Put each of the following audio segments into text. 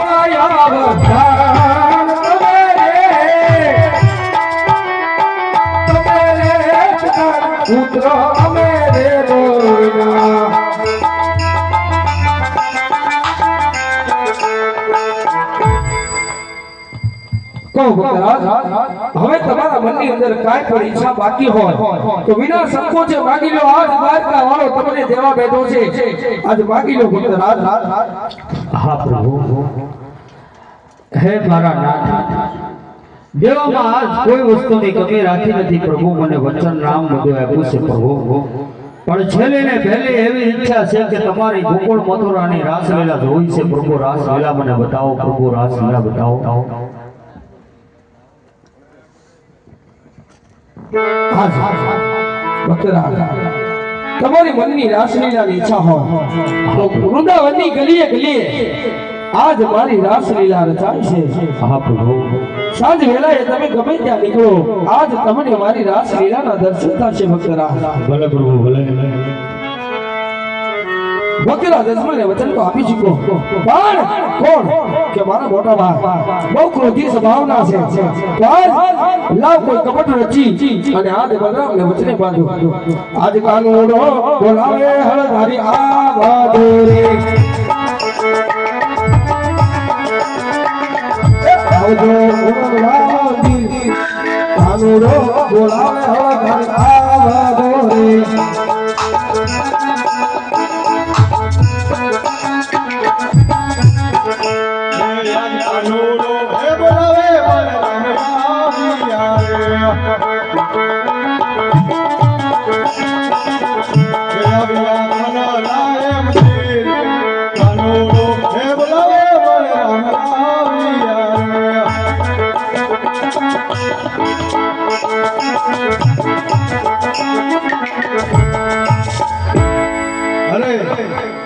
અપાયા વરદાન તમે રે પુત્ર અમે રે રોયા હવે તમારા મનની અંદર કાંઈ પણ ઈચ્છા બાકી હોય તો વિના સંકોચે માગી લો. આજ દ્વારકા વાળો તમને દેવા બેઠો છે. આજ માગી લો ભક્ત રાજ. હા પ્રભુ, હે મારા નાથ, દેવામાં આજ કોઈ વસ્તુની કમી રાખી નથી પ્રભુ. મને વચન રામ બધું આપ્યું છે પ્રભુ, પણ છેલ્લે ને પહેલે એવી ઈચ્છા છે કે તમારી ગોકુળ મથુરાની રાસલીલા જોઈ છે પ્રભુ. રાસલીલા મને બતાવો પ્રભુ, રાસલીલા બતાવો. તમારી મનની રાસલીલાની ઈચ્છા હોય તો વૃંદાવનની ગલીએ ગલીએ આજ મારી રાસલીલા રચાય છે. હા પ્રભુ, સાંજ વેળાએ તમે ગમે ત્યાં નીકળો, આજ તમને મારી રાસલીલાના દર્શન થશે ભક્તરાજ. ભલે પ્રભુ, ભલે. ભક્તરાજ અજમલને વચન તો આપી ચૂકો, પણ કોણ કે મારા મોટા ભાઈ બહુ ક્રોધી સ્વભાવના છે. તો આજ લાવ કોઈ કપટ રચી અને આજ બલરામને વચને બાંધો. આજ કાનુડો બોલાવે હળધારી આવાજો રે, આવજો ઉડવાજી. કાનુડો બોલાવે હળધારી આવાજો રે,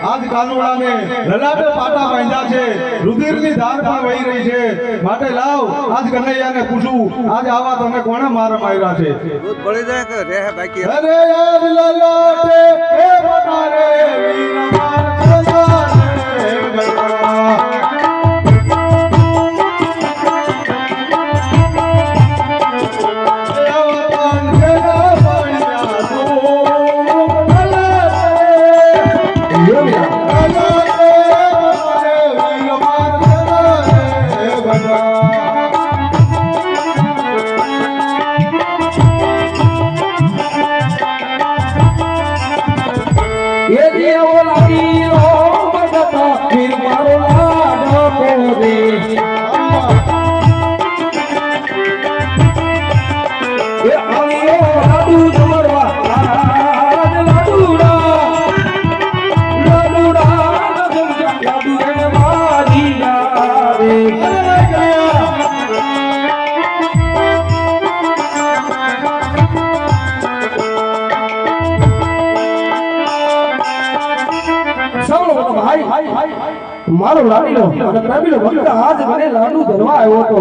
આજ કાનુડાને લલાટે પાટા બાંધ્યા છે, રુધિરની ધાર પણ વહી રહી છે. માટે લાવ આજ કનૈયાને પૂછું, આજ આવા તમે કોણે માર માર્યા છે? દૂધ પડી જાય કે રે બાકી. અરે યાર લલાટે એ બતારે વીર માર ખજાને ગરબા. મારો લાડીલો અને પ્રેમીલો ભક્ત આજ મને લાડુ ધરવા આવ્યો હતો.